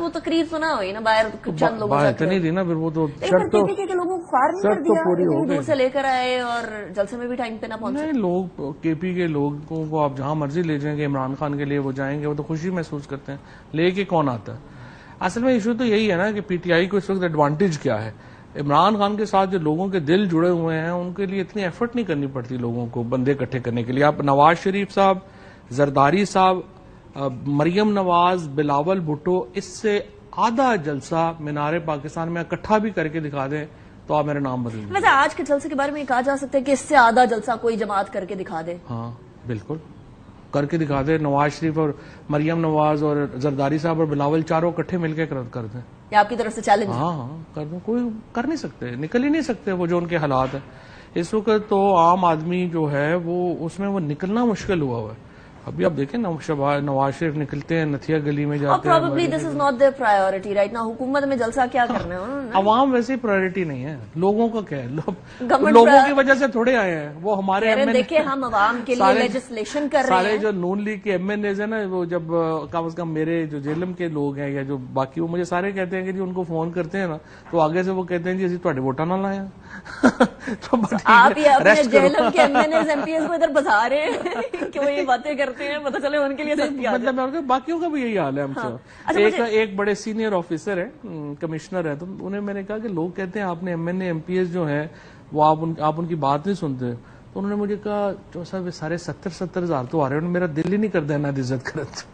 وہ تقریر سنا ہوئی نا باہر چند لوگوں بات نہیں تھی نا، پھر وہ تو شرط تو کے لوگوں کو خوار نہیں کر دیا، پوری ہو دور سے لے کر آئے اور جلسے میں بھی ٹائم پہ نہ پہنچے. نہیں، لوگ کے پی کے لوگوں کو آپ جہاں مرضی لے جائیں گے، عمران خان کے لیے وہ جائیں گے، وہ تو خوشی محسوس کرتے ہیں. لے کے کون آتا ہے؟ اصل میں ایشو تو یہی ہے نا کہ پی ٹی آئی کو اس وقت ایڈوانٹیج کیا ہے. عمران خان کے ساتھ جو لوگوں کے دل جڑے ہوئے ہیں ان کے لیے اتنی ایفرٹ نہیں کرنی پڑتی لوگوں کو بندے اکٹھے کرنے کے لیے. آپ نواز شریف صاحب، زرداری صاحب، مریم نواز، بلاول بھٹو، اس سے آدھا جلسہ مینار پاکستان میں اکٹھا بھی کر کے دکھا دیں تو آپ میرا نام بدل دیں. ویسے آج کے جلسے کے بارے میں کہا جا سکتا ہے کہ اس سے آدھا جلسہ کوئی جماعت کر کے دکھا دے. ہاں بالکل کر کے دکھا دے. نواز شریف اور مریم نواز اور زرداری صاحب اور بلاول چاروں اکٹھے مل کے کر دیں. یہ آپ کی طرف سے چیلنج؟ ہاں کر دیں. کوئی کر نہیں سکتے، نکل ہی نہیں سکتے وہ جو ان کے حالات ہیں اس وقت. تو عام آدمی جو ہے وہ اس میں وہ نکلنا مشکل ہوا ہے. ابھی آپ دیکھیں نواز شریف نکلتے ہیں نتھیا گلی میں جاتے ہیں. probably this is not their priority right now. حکومت میں جلسہ کیا کرنا ہے؟ عوام ویسے پرائرٹی نہیں ہے، لوگوں کا کیا ہے، لوگوں کی وجہ سے تھوڑے آئے ہیں. وہ ہمارے دیکھیں ہم عوام کے لیے لیجسلیشن کر رہے ہیں. سارے جو نون لیگ کے ایم این ایز ہیں نا، وہ جب کم از کم میرے جو جیلم کے لوگ ہیں یا جو باقی وہ مجھے سارے کہتے ہیں کہ جی ان کو فون کرتے ہیں نا تو آگے سے وہ کہتے ہیں جی اسی تھوڑے ووٹاں نہ لائیں. آپ یہ اپنے جیلم کے M N As M P As کو ادھر بتا رہے ہیں کہ وہ یہ باتیں کرتے ہیں، پتہ چلے ان کے لیے مطلب باقیوں کا بھی یہی حال ہے. ہم سے ایک بڑے سینئر آفیسر ہے، کمشنر ہے، تو انہیں میں نے کہا کہ لوگ کہتے ہیں آپ نے M N A M P S جو ہیں وہ آپ ان کی بات نہیں سنتے. تو انہوں نے مجھے کہا جو صاحب سارے 70 ہزار تو آ رہے ہیں، میرا دل ہی نہیں کرتا ہے نہ عزت کرت.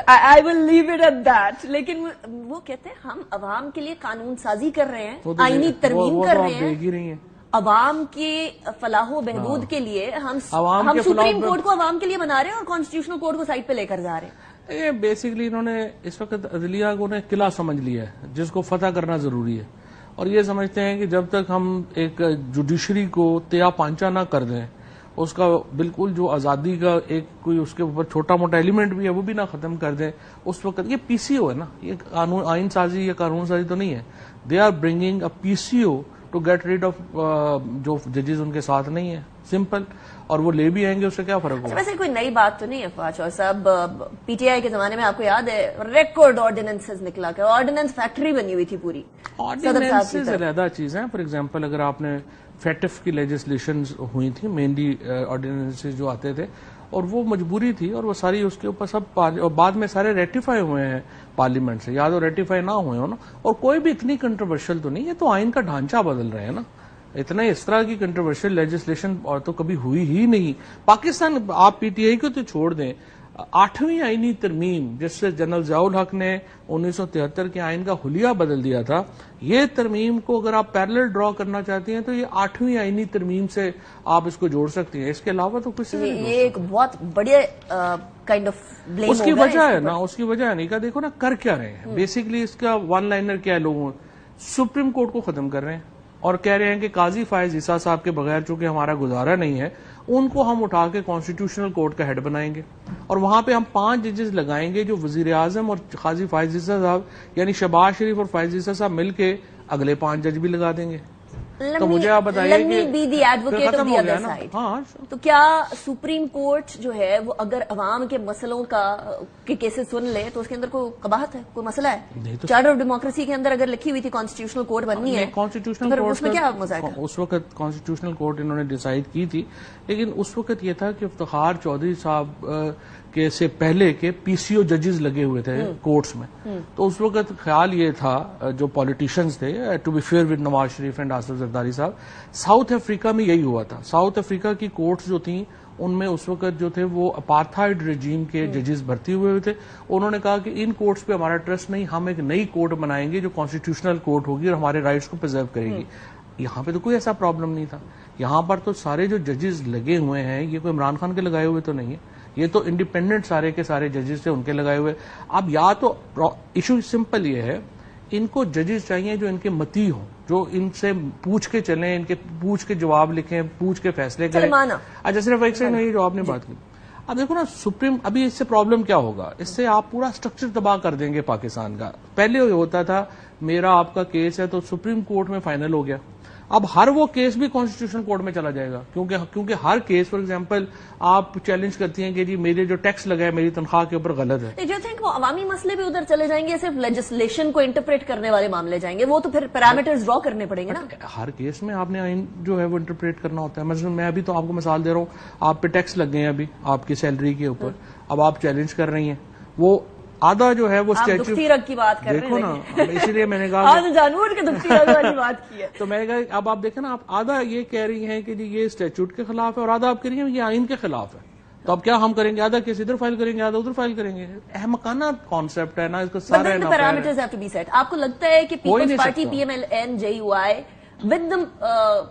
I will leave it at that. لیکن وہ کہتے ہیں ہم عوام کے لیے قانون سازی کر رہے ہیں، آئینی ترمیم کر رہے ہیں، عوام کی فلاح و بہبود کے لیے ہم سپریم کورٹ کو عوام کے لیے بنا رہے ہیں اور کانسٹیٹیوشنل کورٹ کو سائڈ پہ لے کر جا رہے ہیں. یہ بیسکلی انہوں نے اس وقت عدلیہ کو قلعہ سمجھ لیا ہے جس کو فتح کرنا ضروری ہے، اور یہ سمجھتے ہیں کہ جب تک ہم ایک جوڈیشری کو تیا پانچا نہ کر دیں، اس کا بالکل جو آزادی کا ایک کوئی اس کے اوپر چھوٹا موٹا ایلیمنٹ بھی ہے وہ بھی نہ ختم کر دیں، اس وقت یہ پی سی او ہے نا، یہ آئین سازی یا قانون سازی تو نہیں ہے. They are bringing a P C O to get rid of جو ججز ان کے ساتھ نہیں ہے. سمپل. اور وہ لے بھی آئیں گے، اس سے کیا فرق ہوگا؟ ویسے کوئی نئی بات تو نہیں ہے فواد چودھری صاحب. پی ٹی آئی کے زمانے میں آپ کو یاد ہے ریکارڈ آرڈیننس نکلا کہ آرڈیننس فیکٹری بنی ہوئی تھی پوری. آرڈیننس علیحدہ چیز ہے. فار ایگزامپل اگر آپ نے فیٹف کی لیجسلیشن ہوئی تھی، مینلی آرڈیننس جو آتے تھے، اور وہ مجبوری تھی، اور وہ ساری اس کے اوپر سب اور بعد میں سارے ریٹیفائی ہوئے ہیں پارلیمنٹ سے، یا تو ریٹیفائی نہ ہوئے ہو نا. اور کوئی بھی اتنی کنٹروورشل تو نہیں ہے، تو آئین کا ڈھانچہ بدل رہے ہیں نا. اتنا اس طرح کی کنٹروورشل لیجسلیشن اور تو کبھی ہوئی ہی نہیں پاکستان. آپ پی ٹی آئی کو تو چھوڑ دیں، 8ویں آئینی ترمیم جس سے جنرل ضیاء الحق نے 1973 کے آئین کا حلیہ بدل دیا تھا، یہ ترمیم کو اگر آپ پیرلل ڈرا کرنا چاہتی ہیں تو یہ 8ویں آئینی ترمیم سے آپ اس کو جوڑ سکتی ہیں. اس کے علاوہ تو کچھ نہیں. یہ ایک بہت بڑے کائنڈ آف بلیم اس کی وجہ ہے نا، اس کی وجہ ہے نہیں کہ دیکھو نا کر کیا رہے ہیں. بیسکلی اس کا ون لائنر کیا ہے، لوگوں سپریم کورٹ کو ختم کر رہے ہیں اور کہہ رہے ہیں کہ قاضی فائز عیسیٰ صاحب کے بغیر چونکہ ہمارا گزارا نہیں ہے، ان کو ہم اٹھا کے کانسٹیٹیوشنل کورٹ کا ہیڈ بنائیں گے، اور وہاں پہ ہم 5 ججز لگائیں گے جو وزیر اعظم اور قاضی فائز عیسیٰ صاحب یعنی شہباز شریف اور فائز عیسیٰ صاحب مل کے اگلے 5 جج بھی لگا دیں گے. تو مجھے آپ بتائیے تو کیا سپریم کورٹ جو ہے وہ اگر عوام کے مسئلوں کے کیسز سن لے تو اس کے اندر کوئی قباحت ہے، کوئی مسئلہ ہے؟ چارٹر آف ڈیموکریسی کے اندر اگر لکھی ہوئی تھی کانسٹیٹیوشنل کورٹ بننی ہے، کانسٹیٹیوشنل کورٹ میں کیا مزاق ہے؟ اس وقت کانسٹیٹیوشنل کورٹ انہوں نے ڈیسائیڈ کی تھی، لیکن اس وقت یہ تھا کہ افتخار چودھری صاحب کے سے پہلے کے پی سی او ججز لگے ہوئے تھے کورٹس میں. تو اس وقت خیال یہ تھا جو پالیٹیشینز تھے، to be fair with Nawaz Sharif and Asif Zardari sahab, South افریقہ میں یہی ہوا تھا. ساؤتھ افریقہ کی کورٹس جو تھیں ان میں اس وقت جو تھے وہ اپارتھائڈ رجیم کے ججز بھرتی ہوئے تھے. انہوں نے کہا کہ ان کورٹس پہ ہمارا ٹرسٹ نہیں، ہم ایک نئی کورٹ بنائیں گے جو کانسٹیٹیوشنل کورٹ ہوگی اور ہمارے رائٹس کو پرزرو کرے گی. یہاں پہ تو کوئی ایسا پرابلم نہیں تھا. یہاں پر تو سارے جو ججز لگے ہوئے ہیں یہ کوئی عمران خان کے لگائے ہوئے تو نہیں ہے، یہ تو انڈیپینڈنٹ سارے کے سارے ججز تھے ان کے لگائے ہوئے. اب یا تو ایشو سمپل یہ ہے، ان کو ججز چاہیے جو ان کے متی ہوں، جو ان سے پوچھ کے چلیں، ان کے پوچھ کے جواب لکھیں، پوچھ کے فیصلے کریں. اچھا صرف ایک سیکنڈ نہیں جو آپ نے بات کی. اب دیکھو نا سپریم، ابھی اس سے پرابلم کیا ہوگا، اس سے آپ پورا سٹرکچر تباہ کر دیں گے پاکستان کا. پہلے ہوتا تھا میرا آپ کا کیس ہے تو سپریم کورٹ میں فائنل ہو گیا، اب ہر وہ کیس بھی کانسٹیٹیوشن کورٹ میں چلا جائے گا کیونکہ ہر کیس فار ایگزامپل آپ چیلنج کرتی ہیں کہ جی میرے جو ٹیکس لگا ہے میری تنخواہ کے اوپر غلط ہے. ڈو یو تھنک وہ عوامی مسئلے بھی ادھر چلے جائیں گے, صرف لیجسلیشن کو انٹرپریٹ کرنے والے معاملے جائیں گے, وہ تو پھر پیرامیٹرز ڈرا کرنے پڑیں گے نا. ہر کیس میں آپ نے آئین جو ہے وہ انٹرپریٹ کرنا ہوتا ہے. مثلا میں ابھی تو آپ کو مثال دے رہا ہوں, آپ پہ ٹیکس لگ گئے ہیں ابھی آپ کی سیلری کے اوپر, اب آپ چیلنج کر رہی ہیں, وہ آدھا جو ہے وہ دکھتی رگ کی بات کر رہے ہیں, دیکھو نا, اسی لیے میں نے کہا جانور کے دکھتی رگ والی بات کی ہے. تو میں نے کہا اب آپ دیکھیں نا, آپ آدھا یہ کہہ رہی ہیں کہ جی یہ اسٹیچوٹ کے خلاف ہے اور آدھا آپ کہہ رہی ہیں یہ آئین کے خلاف ہے. تو اب کیا ہم کریں گے, آدھا کیس ادھر فائل کریں گے آدھا ادھر فائل کریں گے. احمقانہ کانسیپٹ ہے نا, اس کا سارا parameters have to be set. آپ کو لگتا ہے کہ Peoples Party P M L N J U I with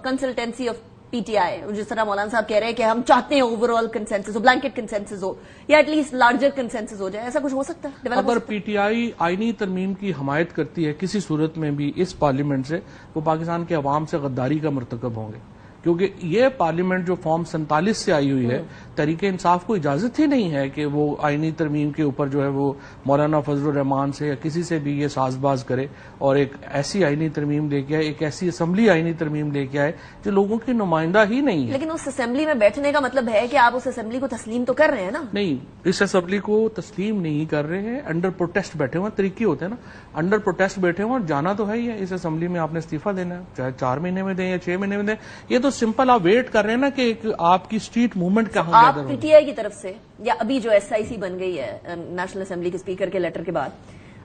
consultancy of P T I, جس طرح مولانا صاحب کہہ رہے ہیں کہ ہم چاہتے ہیں اوور آل کنسنسس ہو, بلینکٹ کنسنسس ہو, یا ایٹ لیسٹ لارجر کنسنسس ہو جائے, ایسا کچھ ہو سکتا ہے؟ اگر پی ٹی آئی آئینی ترمیم کی حمایت کرتی ہے کسی صورت میں بھی اس پارلیمنٹ سے, وہ پاکستان کے عوام سے غداری کا مرتکب ہوں گے. کیونکہ یہ پارلیمنٹ جو فارم 47 سے آئی ہوئی ہے, تحریک انصاف کو اجازت ہی نہیں ہے کہ وہ آئینی ترمیم کے اوپر جو ہے وہ مولانا فضل الرحمان سے یا کسی سے بھی یہ ساز باز کرے اور ایک ایسی آئینی ترمیم لے کے آئے, ایک ایسی اسمبلی آئینی ترمیم لے کے آئے جو لوگوں کی نمائندہ ہی نہیں ہے. لیکن اس اسمبلی میں بیٹھنے کا مطلب ہے کہ آپ اس اسمبلی کو تسلیم تو کر رہے ہیں نا. نہیں, اس اسمبلی کو تسلیم نہیں کر رہے ہیں, انڈر پروٹیسٹ بیٹھے ہوئے, طریقے ہوتے ہیں نا, انڈر پروٹیسٹ بیٹھے ہوئے, اور جانا تو ہے ہی ہے. اس اسمبلی میں آپ نے استعفیٰ دینا ہے, چاہے 4 مہینے میں دیں یا 6 مہینے میں دیں. یہ تو سمپل آپ ویٹ کر رہے ہیں نا کہ آپ کی اسٹریٹ موومنٹ کہاں آپ پی ٹی آئی کی طرف سے, یا ابھی جو ایس آئی سی بن گئی ہے نیشنل اسمبلی کے اسپیکر کے لیٹر کے بعد,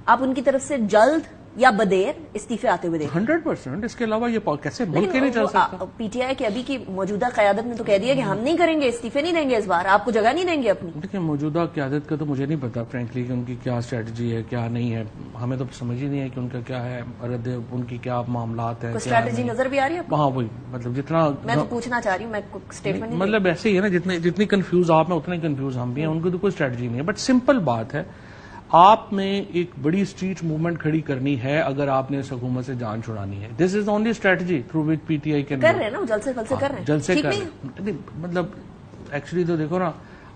آپ ان کی طرف سے جلد یا بدیر استعفے آتے ہوئے دیکھیں؟ 100%. اس کے علاوہ یہ کیسے ملک کے نہیں چل سکتا. پی ٹی آئی کے ابھی کی موجودہ قیادت نے تو کہہ دیا کہ ہم نہیں کریں گے, استعفے نہیں دیں گے اس بار, آپ کو جگہ نہیں دیں گے اپنی. دیکھیں, موجودہ قیادت کا تو مجھے نہیں پتا فرینکلی کہ ان کی کیا اسٹریٹجی ہے کیا نہیں ہے. ہمیں تو سمجھ ہی نہیں ہے کہ ان کا کیا ہے, ان کی کیا معاملات ہیں. اسٹریٹجی نظر بھی آ رہی ہے؟ ہاں, وہی مطلب جتنا میں تو پوچھنا چاہ رہی ہوں, میں اسٹیٹمنٹ مطلب ایسے ہی ہے نا, جتنی کنفیوز آپ ہیں اتنے کنفیوز ہم بھی ہیں. ان کو تو کوئی اسٹریٹجی نہیں ہے. بٹ سمپل بات ہے, آپ نے ایک بڑی اسٹریٹ موومنٹ کھڑی کرنی ہے اگر آپ نے اس حکومت سے جان چھڑانی ہے. This is only strategy through which P T I کر رہے ہیں نا, جلسے کر رہے ہیں, جلسے کر رہے ہیں. مطلب ایکچولی تو دیکھو نا,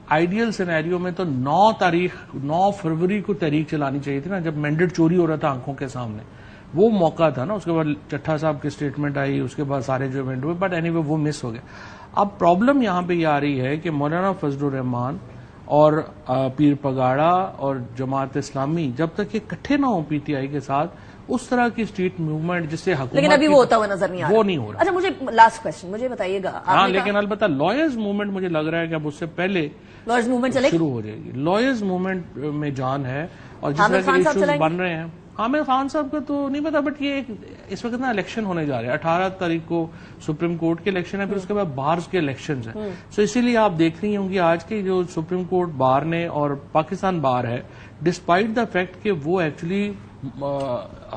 آئیڈیل سینیریو میں تو 9 فروری کو تحریک چلانی چاہیے تھی نا, جب مینڈیٹ چوری ہو رہا تھا آنکھوں کے سامنے. وہ موقع تھا نا. اس کے بعد چٹھا صاحب کی اسٹیٹمنٹ آئی, اس کے بعد سارے جو ایونٹ ہوئے, بٹ اینی وے وہ مس ہو گیا. اب پرابلم یہاں پہ یہ آ رہی ہے کہ مولانا فضل الرحمان اور پیر پگاڑا اور جماعت اسلامی جب تک یہ کٹھے نہ ہوں پی ٹی آئی کے ساتھ, اس طرح کی اسٹریٹ موومنٹ جس سے حکومت, لیکن ابھی وہ ہوتا ہوا نظر نہیں آ رہا. وہ نہیں ہو رہا. اچھا, مجھے لاسٹ کوسچن, مجھے بتائیے گا. ہاں, لیکن البتہ لائرز موومنٹ مجھے لگ رہا ہے کہ اب اس سے پہلے لائرز موومنٹ شروع ہو جائے گی. لائرز موومنٹ میں جان ہے, اور جس طرح کے ایشوز بن رہے ہیں. عامر خان صاحب کا تو نہیں پتا, بٹ یہ اس وقت نا الیکشن ہونے جا رہے ہیں. 18 تاریخ کو سپریم کورٹ کے الیکشن ہے, پھر اس کے بعد بارز کے الیکشنز ہیں. سو اسی لیے آپ دیکھ رہی ہوں گی آج کی جو سپریم کورٹ بار نے اور پاکستان بار ہے, ڈسپائٹ دا فیکٹ کہ وہ ایکچولی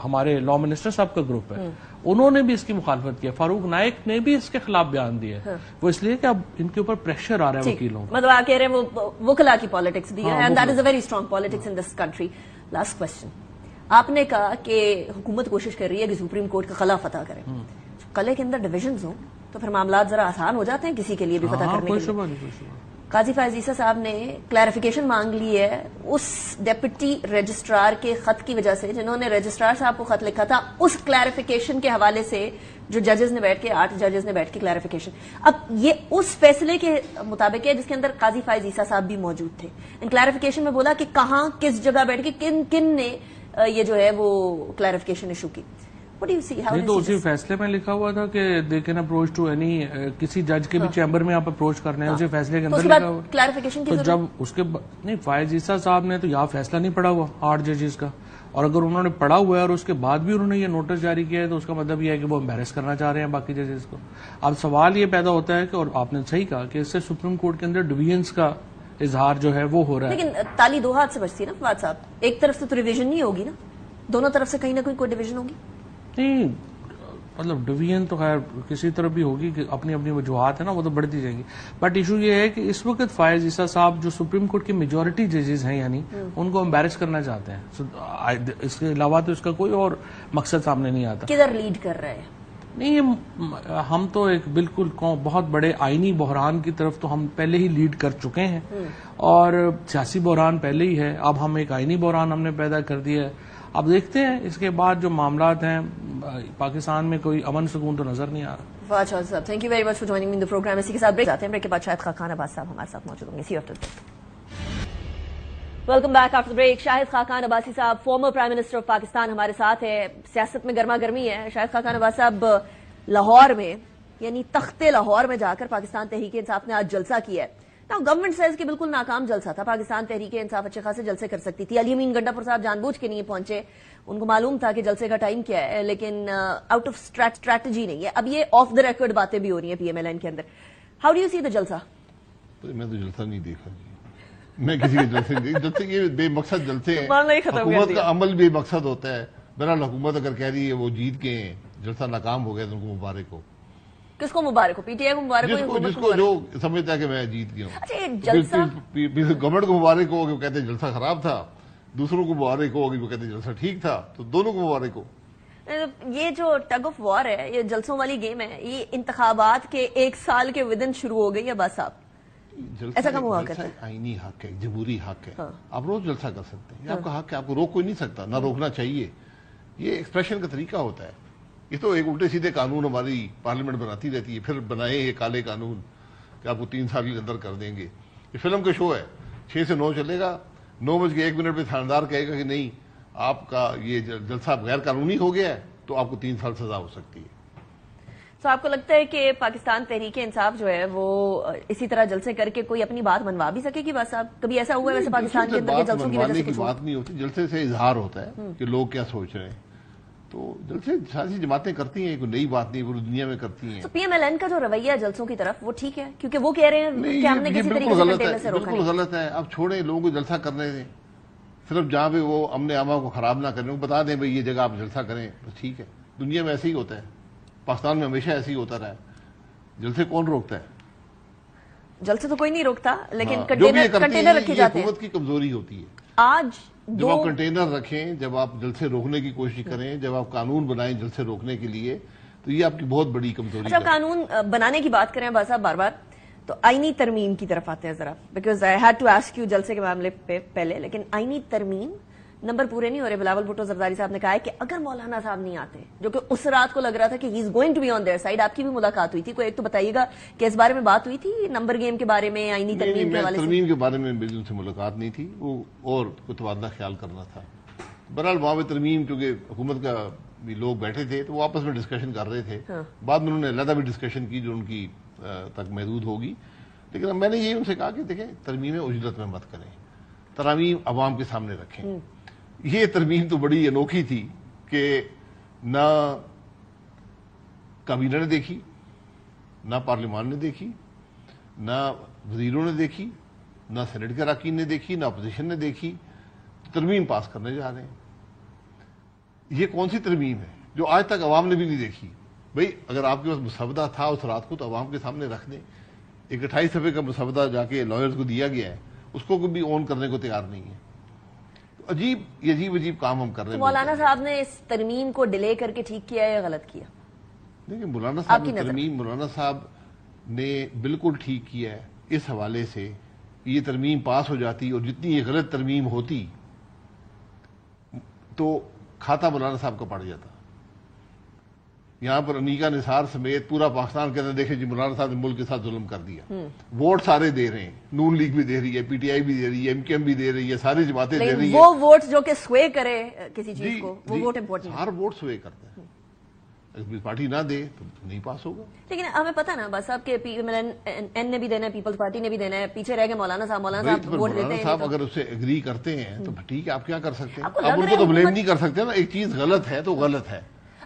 ہمارے لا منسٹر صاحب کا گروپ ہے, انہوں نے بھی اس کی مخالفت کیا. فاروق نائک نے بھی اس کے خلاف بیان دیا. وہ اس لیے کہ اب ان کے اوپر پریشر آ رہا ہے وکیلوں کا. مطلب آپ کہہ رہے ہیں وہ وکلا کی پالیٹکس بھی ہے, and that is a very strong politics in this country. Last question, آپ نے کہا کہ حکومت کوشش کر رہی ہے کہ سپریم کورٹ کا خلا فتح کرے. قلعے کے اندر ڈویژنز ہوں تو پھر معاملات ذرا آسان ہو جاتے ہیں کسی کے لیے بھی فتح کرنے کے لیے. قاضی فائز عیسیٰ صاحب نے کلیریفیکیشن مانگ لی ہے اس ڈیپٹی رجسٹرار کے خط کی وجہ سے, جنہوں نے رجسٹرار صاحب کو خط لکھا تھا, اس کلیریفیکیشن کے حوالے سے جو ججز نے بیٹھ کے 8 ججز نے بیٹھ کے کلیریفیکیشن. اب یہ اس فیصلے کے مطابق ہے جس کے اندر قاضی فائز عیسیٰ صاحب بھی موجود تھے. ان کلیریفیکیشن میں بولا کہ کہاں کس جگہ بیٹھ کے کن کن نے یہ جو ہے وہ کلیریفیکیشن ایشو کی. یہ تو اسی فیصلے میں لکھا ہوا تھا کہ they can approach to any, کسی جج کے بھی چیمبر میں آپ اپروچ کرنے ہیں, اسی فیصلے کے اندر لکھا ہوا. کلیریفیکیشن تو جب اس کے نہیں, فائز عیسیٰ صاحب نے تو یہاں فیصلہ نہیں پڑھا ہوا 8 ججز کا, اور اگر انہوں نے پڑھا ہوا ہے اور اس کے بعد بھی انہوں نے یہ نوٹس جاری کیا ہے تو اس کا مطلب یہ ہے کہ وہ امبیرس کرنا چاہ رہے ہیں باقی ججز کو. اب سوال یہ پیدا ہوتا ہے کہ, اور آپ نے صحیح کہا کہ اس سے سپریم کورٹ کے اندر ڈویژنز کا اظہار جو ہے وہ ہو رہا ہے. لیکن تالی 2 ہاتھ سے بچتی ہے نا فواد صاحب, ایک طرف سے تو ڈویژن نہیں ہوگی نا, دونوں طرف سے کہیں نہ کوئی ڈویژن ہوگی. نہیں, مطلب ڈویژن تو خیر کسی طرف بھی ہوگی کہ اپنی اپنی وجوہات ہیں نا, وہ تو بڑھتی جائیں گی. بٹ ایشو یہ ہے کہ اس وقت فائز عیسیٰ صاحب جو سپریم کورٹ کی میجورٹی ججز ہیں, یعنی ان کو امبیرس کرنا چاہتے ہیں. اس کے علاوہ تو اس کا کوئی اور مقصد سامنے نہیں آتا. کدھر لیڈ کر رہے ہیں؟ نہیں, ہم تو ایک بالکل بہت بڑے آئینی بحران کی طرف تو ہم پہلے ہی لیڈ کر چکے ہیں, اور سیاسی بحران پہلے ہی ہے. اب ہم ایک آئینی بحران ہم نے پیدا کر دیا ہے. اب دیکھتے ہیں اس کے بعد جو معاملات ہیں پاکستان میں کوئی امن سکون تو نظر نہیں آ رہا. Fawad Chaudhry sahab, thank you very much for joining me in the programme. اسی کے ساتھ بریک جاتے ہیں, بریک کے بعد شاہد خاقان عباس صاحب ہمارے ساتھ موجود ہوں گے. See you after break. Welcome back after break. Shahid Khaqan Abbasi صاحب, former prime minister of Pakistan, ہمارے ساتھ ہے. سیاست میں گرما گرمی ہے. شاہد خاقان عباس صاحب, لاہور میں یعنی تخت لاہور میں جا کر پاکستان تحریک انصاف نے آج جلسہ کیا ہے. گورنمنٹ سیز کہ بالکل ناکام جلسہ تھا. پاکستان تحریک انصاف اچھے خاصے جلسے کر سکتی تھی. علی امین گنڈا پور صاحب جان بوجھ کے نہیں پہنچے, ان کو معلوم تھا کہ جلسے کا ٹائم کیا ہے, لیکن آؤٹ آف اسٹریٹجی نہیں ہے. اب یہ آف دا ریکارڈ باتیں بھی ہو رہی ہیں پی ایم ایل این کے اندر. ہاؤ ڈو یو سی دا جلسہ؟ میں تو جلسہ نہیں دیکھا جی, میں کسی کے جلسے نہیں. جلسے یہ بے مقصد جلسے ہیں, حکومت کا عمل بے مقصد ہوتا ہے. بہرحال حکومت اگر کہہ رہی ہے وہ جیت کے ہیں, جلسہ ناکام ہو گیا تو ان کو مبارک ہو. کس کو مبارک ہو؟ پی ٹی آئی کو مبارک ہو؟ جس کو جو سمجھتا ہے کہ میں جیت گیا ہوں. جلسہ گورنمنٹ کو مبارک ہو کہ وہ کہتے ہیں جلسہ خراب تھا, دوسروں کو مبارک ہو کہ وہ کہتے ہیں جلسہ ٹھیک تھا, تو دونوں کو مبارک ہو. یہ جو ٹگ آف وار ہے, یہ جلسوں والی گیم ہے, یہ انتخابات کے 1 سال کے ودن شروع ہو گئی ہے. بس آپ ایسا کم ہوا کرتا ہے. آئینی حق ہے, جمہوری حق ہے, آپ روز جلسہ کر سکتے ہیں, یہ آپ کا حق ہے, آپ کو روک کوئی نہیں سکتا, نہ روکنا چاہیے. یہ ایکسپریشن کا طریقہ ہوتا ہے. یہ تو ایک الٹے سیدھے قانون ہماری پارلیمنٹ بناتی رہتی ہے, پھر بنائے یہ کالے قانون کہ آپ کو 3 سال کے اندر کر دیں گے. یہ فلم کا شو ہے, 6 سے 9 چلے گا, 9:01 پہ تھاندار کہے گا کہ نہیں آپ کا یہ جلسہ غیر قانونی ہو گیا ہے, تو آپ کو 3 سال سزا ہو سکتی ہے. تو آپ کو لگتا ہے کہ پاکستان تحریک انصاف جو ہے وہ اسی طرح جلسے کر کے کوئی اپنی بات منوا بھی سکے گی؟ بس آپ کبھی ایسا ہوا ہے ویسے پاکستان کے اندر کے جلسوں کی وجہ سے؟ بات نہیں ہوتی, جلسے سے اظہار ہوتا ہے کہ لوگ کیا سوچ رہے ہیں. تو جلسے ساری جماعتیں کرتی ہیں, کوئی نئی بات نہیں, پوری دنیا میں کرتی ہیں. تو پی ایم ایل این کا جو رویہ ہے جلسوں کی طرف وہ ٹھیک ہے؟ کیونکہ وہ کہہ رہے ہیں کہ ہم نے کسی طریقے سے کنٹینر سے روکا. بالکل غلط ہے. اب چھوڑیں, لوگوں کو جلسہ کرنے دیں, صرف جہاں پہ وہ امن عامہ کو خراب نہ کریں, وہ بتا دیں بھائی یہ جگہ آپ جلسہ کریں, بس ٹھیک ہے. دنیا میں ایسے ہی ہوتا ہے, پاکستان میں ہمیشہ ایسے ہی ہوتا رہا ہے. جلسے کون روکتا ہے؟ جلسے تو کوئی نہیں روکتا, لیکن کنٹینر رکھے جاتے ہیں. حکومت کی کمزوری ہوتی ہے. آج جب آپ کنٹینر رکھیں, جب آپ جلسے روکنے کی کوشش کریں, جب آپ قانون بنائیں جلسے روکنے کے لیے, تو یہ آپ کی بہت بڑی کمزوری ہے. اچھا, قانون بنانے کی بات کریں بس آپ بار بار, تو آئینی ترمیم کی طرف آتے ہیں ذرا, because I had to ask you جلسے کے معاملے پہ پہلے. لیکن آئینی ترمیم نمبر پورے نہیں ہو رہے. بلاول بھٹو زرداری صاحب نے کہا ہے کہ اگر مولانا صاحب نہیں آتے, جو کہ اس رات کو لگ رہا تھا کہ he is going to be on their side, آپ کی بھی ملاقات ہوئی تھی, کوئی ایک تو بتائیے گا کہ اس بارے میں بات ہوئی تھی نمبر گیم کے بارے میں, آئینی ترمیم کے حوالے سے؟ ترمیم کے بارے میں میری ان سے ملاقات نہیں تھی, وہ اور کوئی تبادلہ خیال کرنا تھا. بہرحال وہاں پہ ترمیم کیونکہ حکومت کا بھی لوگ بیٹھے تھے تو وہ آپس میں ڈسکشن کر رہے تھے. بعد میں انہوں نے علیحدہ بھی ڈسکشن کی جو ان کی تک محدود ہوگی. لیکن میں نے یہ ان سے کہا کہ دیکھیں ترمیم اجلت میں مت کریں, ترامیم عوام کے سامنے رکھیں. یہ ترمیم تو بڑی انوکھی تھی کہ نہ کابینہ نے دیکھی, نہ پارلیمان نے دیکھی, نہ وزیروں نے دیکھی, نہ سینٹ کے اراکین نے دیکھی, نہ اپوزیشن نے دیکھی. ترمیم پاس کرنے جا رہے ہیں. یہ کون سی ترمیم ہے جو آج تک عوام نے بھی نہیں دیکھی؟ بھئی اگر آپ کے پاس مسودہ تھا اس رات کو تو عوام کے سامنے رکھ دیں. ایک 28 صفحے کا مسودہ جا کے لائرز کو دیا گیا ہے, اس کو بھی اون کرنے کو تیار نہیں ہے. عجیب کام ہم کر رہے ہیں. مولانا صاحب نے اس ترمیم کو ڈیلے کر کے ٹھیک کیا یا غلط کیا؟ دیکھیں مولانا صاحب نے ترمیم, مولانا صاحب نے بالکل ٹھیک کیا ہے. اس حوالے سے یہ ترمیم پاس ہو جاتی اور جتنی یہ غلط ترمیم ہوتی تو کھاتا مولانا صاحب کا پڑ جاتا. یہاں پر انیکا نثار سمیت پورا پاکستان کے اندر دیکھیں جی مولانا صاحب نے ملک کے ساتھ ظلم کر دیا. ووٹ سارے دے رہے ہیں, نون لیگ بھی دے رہی ہے, پی ٹی آئی بھی دے رہی ہے, ایم کیو ایم بھی دے رہی ہے, ساری جماعتیں دے رہی ہیں. وہ ووٹ جو کہ سوے کرے کسی چیز کو, وہ ووٹ امپورٹنٹ ہے. ہر ووٹ سوے کرتا ہے. اگر پارٹی نہ دے تو نہیں پاس ہوگا. لیکن ہمیں پتا نا بس صاحب کے پی ایم این نے بھی دینا ہے, پیپلز پارٹی نے بھی دینا ہے, پیچھے رہ گئے مولانا صاحب ووٹ دیتے ہیں. مولانا صاحب اگر اسے اگری کرتے ہیں تو ٹھیک ہے, آپ کیا کر سکتے ہیں؟ آپ ان کو تو بلیم نہیں کر سکتے نا. ایک چیز غلط ہے تو غلط ہے.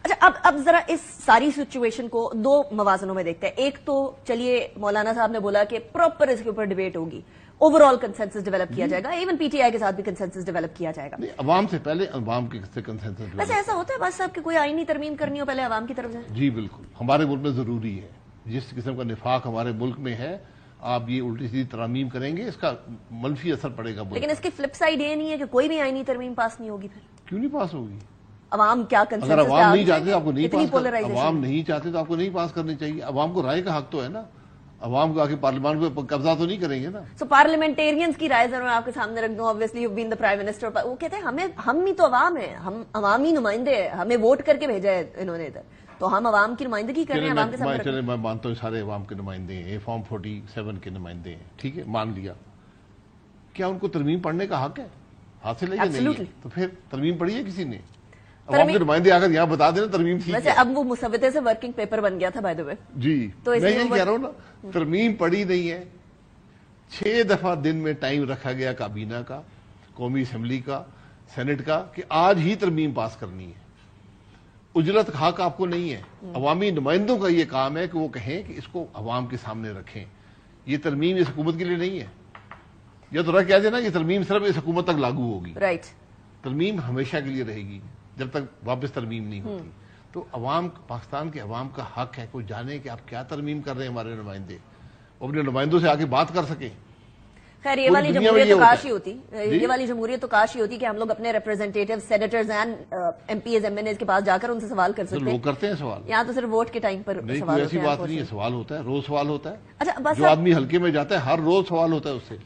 اچھا, اب ذرا اس ساری سچویشن کو 2 موازنوں میں دیکھتے ہیں. ایک تو چلیے مولانا صاحب نے بولا کہ پراپر اس کے اوپر ڈیبیٹ ہوگی, اوور آل کنسنسس ڈیولپ کیا جائے گا, ایون پی ٹی آئی کے ساتھ بھی کنسنسس ڈیولپ کیا جائے گا. عوام سے پہلے عوام کے کنسنسس. ویسے ایسا ہوتا ہے بس صاحب کہ کوئی آئینی ترمیم کرنی ہو پہلے عوام کی طرف سے؟ جی بالکل, ہمارے ملک میں ضروری ہے. جس قسم کا نفاق ہمارے ملک میں ہے, آپ یہ الٹی سیدھی ترامیم کریں گے اس کا منفی اثر پڑے گا. لیکن اس کی فلپ سائڈ یہ نہیں ہے کہ کوئی بھی آئینی ترمیم پاس نہیں ہوگی. پھر کیوں نہیں پاس ہوگی؟ عوام کیا کنسنسس؟ اگر عوام نہیں چاہتے آپ کو نہیں پاس, عوام نہیں چاہتے تو آپ کو نہیں پاس کرنی چاہیے. عوام کو رائے کا حق تو ہے نا. عوام کو آ کے پارلیمان پہ قبضہ تو نہیں کریں گے نا. سو پارلیمنٹیرینز کی رائے ضرور آپ کے سامنے رکھ دوں. obviously you've been the prime minister. وہ کہتے ہیں ہم ہی تو عوام ہیں, ہم عوامی نمائندے ہیں, ہمیں ووٹ کر کے بھیجا ہے انہوں نے ادھر, تو ہم عوام کی نمائندگی کر رہے ہیں, عوام کے سامنے. چلے میں مانتا ہوں سارے عوام کے نمائندے ہیں, فارم 47 کے نمائندے ہیں, ٹھیک ہے, مان لیا. کیا ان کو ترمیم پڑھنے کا حق ہے؟ حاصل ہے یا نہیں ہے؟ تو پھر ترمیم پڑھی ہے کسی نے؟ عوام کے نمائندے آ کر یہاں بتا دینا ترمیم ٹھیک ہے. ویسے اب وہ مسودے سے ورکنگ پیپر بن گیا تھا بائی دا وے. جی میں یہی کہہ رہا ہوں نا, ترمیم پڑی نہیں ہے. 6 دفعہ دن میں ٹائم رکھا گیا کابینہ کا, قومی اسمبلی کا, سینٹ کا, کہ آج ہی ترمیم پاس کرنی ہے. اجرت حق آپ کو نہیں ہے. عوامی نمائندوں کا یہ کام ہے کہ وہ کہیں کہ اس کو عوام کے سامنے رکھیں. یہ ترمیم اس حکومت کے لیے نہیں ہے. یا تو کہہ دینا یہ ترمیم صرف اس حکومت تک لاگو ہوگی. رائٹ. ترمیم ہمیشہ کے لیے رہے گی جب تک واپس ترمیم نہیں ہوتی. تو عوام, پاکستان کے عوام کا حق ہے کوئی جانے کہ آپ کیا ترمیم کر رہے ہیں ہمارے نمائندے, اپنے نمائندوں سے آ کے بات کر سکیں. خیر یہ والی جمہوریت تو کاش ہی ہوتی, یہ والی جمہوریت تو کاش ہی ہوتی کہ ہم لوگ اپنے representative, senators and M P As, M N As کے پاس جا کر ان سے سوال کر سکتے ہیں. لوگ کرتے ہیں سوال, یہاں تو صرف ووٹ کے ٹائم پر نہیں, سوال کوئی ہوتے ایسی ہیں. بات نہیں ہے, سوال ہوتا ہے, روز سوال ہوتا ہے. اچھا بس جو آدمی ہلکے میں جاتا ہے ہر روز سوال ہوتا ہے اس سے.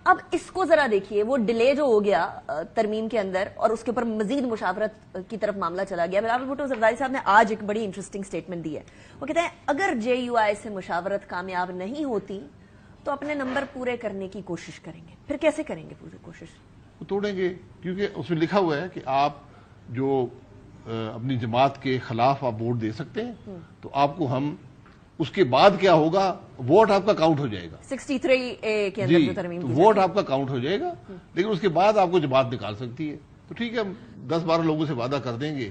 اب اس کو ذرا دیکھیے, وہ ڈیلے جو ہو گیا ترمیم کے اندر اور اس کے اوپر مزید مشاورت کی طرف معاملہ چلا گیا. بلاول بھٹو زرداری صاحب نے آج ایک بڑی انٹرسٹنگ سٹیٹمنٹ دی ہے. وہ کہتے ہیں اگر جے یو آئی سے مشاورت کامیاب نہیں ہوتی تو اپنے نمبر پورے کرنے کی کوشش کریں گے. پھر کیسے کریں گے پوری کوشش؟ وہ توڑیں گے, کیونکہ اس میں لکھا ہوا ہے کہ آپ جو اپنی جماعت کے خلاف آپ ووٹ دے سکتے ہیں, تو آپ کو ہم اس کے بعد کیا ہوگا, ووٹ آپ کا کاؤنٹ ہو جائے گا. 63A کے اندر جو ترمیم تو ووٹ آپ کا کاؤنٹ ہو جائے گا, لیکن اس کے بعد آپ کو جماعت نکال سکتی ہے. تو ٹھیک ہے, ہم 10-12 لوگوں سے وعدہ کر دیں گے,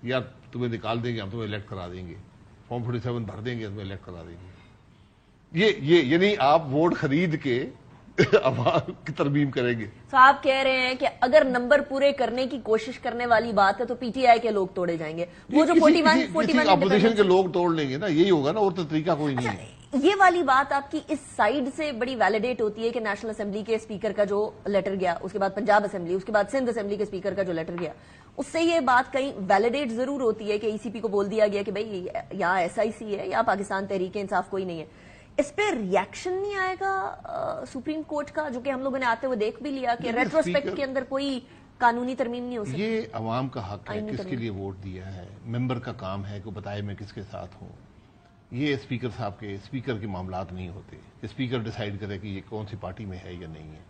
یا تمہیں نکال دیں گے, ہم تمہیں الیکٹ کرا دیں گے, فارم 47 بھر دیں گے, تمہیں الیکٹ کرا دیں گے. یہ یعنی آپ ووٹ خرید کے عوام کی ترمیم کریں گے. تو آپ کہہ رہے ہیں کہ اگر نمبر پورے کرنے کی کوشش کرنے والی بات ہے تو پی ٹی آئی کے لوگ توڑے جائیں گے. وہ جو 41 اپوزیشن کے لوگ توڑ لیں گے نا, یہی ہوگا نا, اور تو طریقہ کوئی نہیں ہے. یہ والی بات آپ کی اس سائیڈ سے بڑی ویلیڈیٹ ہوتی ہے کہ نیشنل اسمبلی کے اسپیکر کا جو لیٹر گیا, اس کے بعد پنجاب اسمبلی, اس کے بعد سندھ اسمبلی کے اسپیکر کا جو لیٹر گیا, اس سے یہ بات کہیں ویلیڈیٹ ضرور ہوتی ہے کہ ای سی پی کو بول دیا گیا کہ بھائی یا ایس آئی سی ہے یا پاکستان تحریک انصاف کوئی نہیں ہے. اس پہ ریاکشن نہیں آئے گا سپریم کورٹ کا, جو کہ ہم لوگوں نے آتے ہوئے دیکھ بھی لیا کہ ریٹروسپیکٹ کے اندر کوئی قانونی ترمیم نہیں ہو سکتی. یہ عوام کا حق ہے, کس کے لیے ووٹ دیا ہے, ممبر کا کام ہے کہ بتائے میں کس کے ساتھ ہوں. یہ اسپیکر صاحب کے, اسپیکر کے معاملات نہیں ہوتے. اسپیکر ڈیسائیڈ کرے کہ یہ کون سی پارٹی میں ہے یا نہیں ہے.